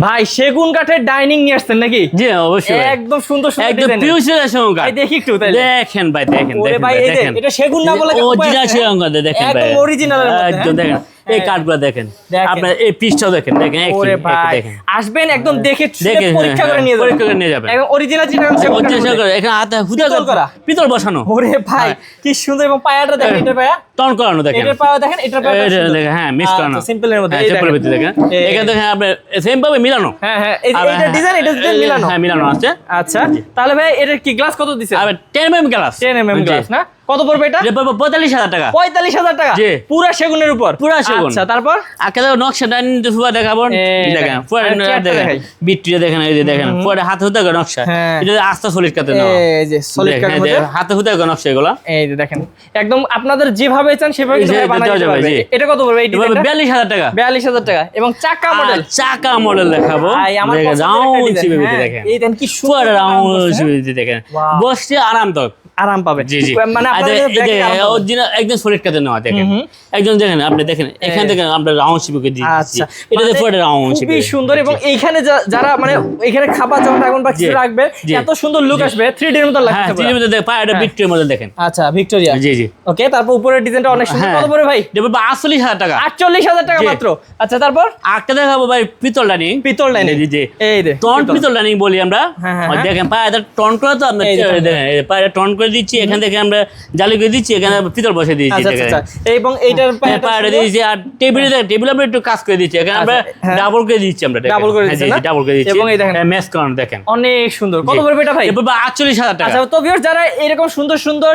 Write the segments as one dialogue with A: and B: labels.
A: ভাই সেগুন কাঠের ডাইনিং নিয়ে আসছেন নাকি?
B: জি অবশ্যই
A: একদম সুন্দর সুন্দর
B: একদম
A: ডিজাইন।
B: পিওর সেগুন কাঠ।
A: ভাই দেখি একটু তাহলে।
B: দেখেন ভাই দেখেন
A: ওরে
B: দেখেন
A: ভাই
B: ভাই,
A: এই যে
B: দেখেন
A: এটা সেগুন না বলে
B: অরিজিনাল সেগুন কাঠ দেখেন ভাই
A: একদম অরিজিনালের মধ্যে।
B: একদম দেখেন এই কাঠগুলো দেখেন
A: দেখেন।
B: আপনার এই পিসটাও দেখেন দেখেন
A: ওরে ভাই
B: দেখেন
A: আসবেন একদম দেখে
B: দেখেন,
A: পরীক্ষা করে নিয়ে যাবেন।
B: পরীক্ষা করে নিয়ে যাবেন।
A: একদম অরিজিনাল চিটাগাং সেগুন কাঠের
B: অরিজিনাল
A: মধ্যে।
B: এখানে হাতে হুদা
A: পিতল করা।
B: পিতল বসানো
A: ওরে ভাই কি সুন্দর এবং পায়াটা দেখেন এটা পায়া।
B: টন করানো দেখেন
A: এটার পায়া দেখেন এটার পায়া
B: এটা দেখেন হ্যাঁ মিক্স করানো
A: সিম্পলের মধ্যে
B: হ্যাঁ
A: এই
B: সিম্পলের
A: দেখেন।
B: ভিতরে দেখেন
A: এই-
B: এখানে দেখেন আপনি সেম ভাবে মিলানো
A: হ্যাঁ হ্যাঁ এই যে এইটা ডিজাইন এটা ডিজাইন মিলানো।
B: হ্যাঁ মিলানো আছে
A: আচ্ছা তাহলে ভাই এটার কি গ্লাস কত দিছেন?
B: আর 10 mm গ্লাস
A: 10 mm গ্লাস না? কত পড়বে এটা?
B: এটা পড়বে 45,000 টাকা
A: 45,000 টাকা
B: জি।
A: পুরা সেগুনের উপর?
B: পুরা সেগুন।
A: আচ্ছা তারপর
B: আর কেন নকশা ডাইনিং ফুয়া দেখাবো
A: এই
B: দেখেন
A: দেখেন।
B: ফুয়া
A: আর চেয়ারটা
B: দেখেন
A: দেখাই।
B: বিট্রিয়া দেখেন এই যে দেখেন ফুয়া হাতে হুদা নকশা
A: হ্যাঁ।
B: এটা আস্তা সলিড কাটে না
A: এই যে সলিড কাঠের মধ্যে
B: হাতে হুদা নকশা এগুলা
A: এই যে দেখেন একদম আপনাদের যেভাবে চান সেভাবে
B: এই
A: কিন্তু
B: যে
A: ভাই বানাই
B: দেওয়া
A: দিতে
B: যাবে,
A: পারবে।
B: জি।
A: এটা কত পড়বে এই
B: এটা পড়বে
A: ডিজাইনটা?
B: 42,000 টাকা
A: 42,000 টাকা এবং চাকা মডেল।
B: চাকা মডেল দেখাবো
A: ভাই আমার
B: দেখেন
A: পছন্দের একটা
B: রাউন্ড
A: ডিজাইন।
B: শিবে
A: হ্যাঁ,
B: দেখেন
A: এই দেন কি
B: ফুয়া
A: সুন্দর
B: রাউন্ড শিবে দেখেন
A: Wow.
B: বসতে আরাম তো
A: আরাম পাবে
B: জি জি
A: মানে আপনাদের ব্যাগে আরাম পাবে।
B: অরিজিনাল একদম সলিড কাটে নেওয়া দেখেন একজন দেখেন আপনি দেখেন এখান থেকে আমরা রাউন্ড শিবে দিয়ে
A: আচ্ছা
B: এটা
A: মানে
B: ফুয়া রাউন্ড শিবে
A: খুবই সুন্দর এবং এইখানে যারা মানে এখানে খাবার যেমন ড্রাগন বা কিছু
B: জি,
A: রাখবে
B: জি।
A: এত সুন্দর লুক আসবে 3D এর মতো
B: হ্যাঁ
A: লাগছে পুরো।
B: তিনের মধ্যে দেখেন পায়টা বিট্রির মধ্যে দেখেন
A: আচ্ছা ভিক্টোরিয়া
B: জি জি
A: ওকে তারপর উপরের ডিজাইনটা অনেক সুন্দর
B: হ্যাঁ।
A: কত পড়ে ভাই?
B: এটা পড়বে 48,000 টাকা
A: 48,000 টাকা
B: জি।
A: মাত্র আচ্ছা তারপর
B: আরেকটা দেখাবো ভাই পিতল ডাইনিং
A: পিতল ডাইনিং
B: জি জি
A: এই যে
B: টন পিতল ডাইনিং বলি আমরা
A: হ্যাঁ, হ্যাঁ,
B: আর
A: হ্যাঁ।
B: দেখেন পায়টা টন করে তো আমরা
A: এই যে টন
B: দেখেন এই পায়টা টন করে দিচ্ছি এখান থেকে আমরা জালি করে দিচ্ছি এখানে পিতল বসে দিয়েছি
A: আচ্ছা
B: দেখেন
A: আচ্ছা এবং এইটার
B: পায়টা দিয়েছি আর টেবিলে আমরা একটু কাজ করে দিচ্ছি এখানে আমরা
A: আচ্ছা, হ্যাঁ।
B: ডাবল করে দিচ্ছি আমরা
A: Double করে দিচ্ছেন না?
B: ডাবল করে দিচ্ছি
A: এবং এই দেখেন।
B: ম্যাচ করানো দেখেন
A: অনেক সুন্দর কত
B: জি।
A: পড়বে এটা ভাই?
B: এরপর 48,000 টাকা
A: আচ্ছা তো ভিউয়ার্স যারা এরকম সুন্দর সুন্দর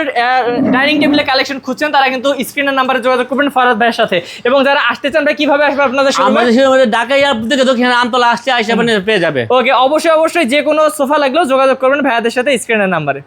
A: ডাইনিং টেবিলের কালেকশন খুঁজছেন তারা কিন্তু স্ক্রিনের নাম্বারে যোগাযোগ করবেন ফারাদ ভাইয়ের সাথে এবং যারা আসতে চান ভাই কিভাবে আসবে আপনাদের শোরুমে?
B: আমাদের সেরকম ঢাকা এয়ারপোর্ট থেকে দক্ষিণ আমতলা আসছে আইসা পেয়ে যাবে
A: ওকে অবশ্যই অবশ্যই যে কোনো সোফা লাগলেও যোগাযোগ করবেন ভাইয়াদের সাথে স্ক্রিনের নাম্বারে।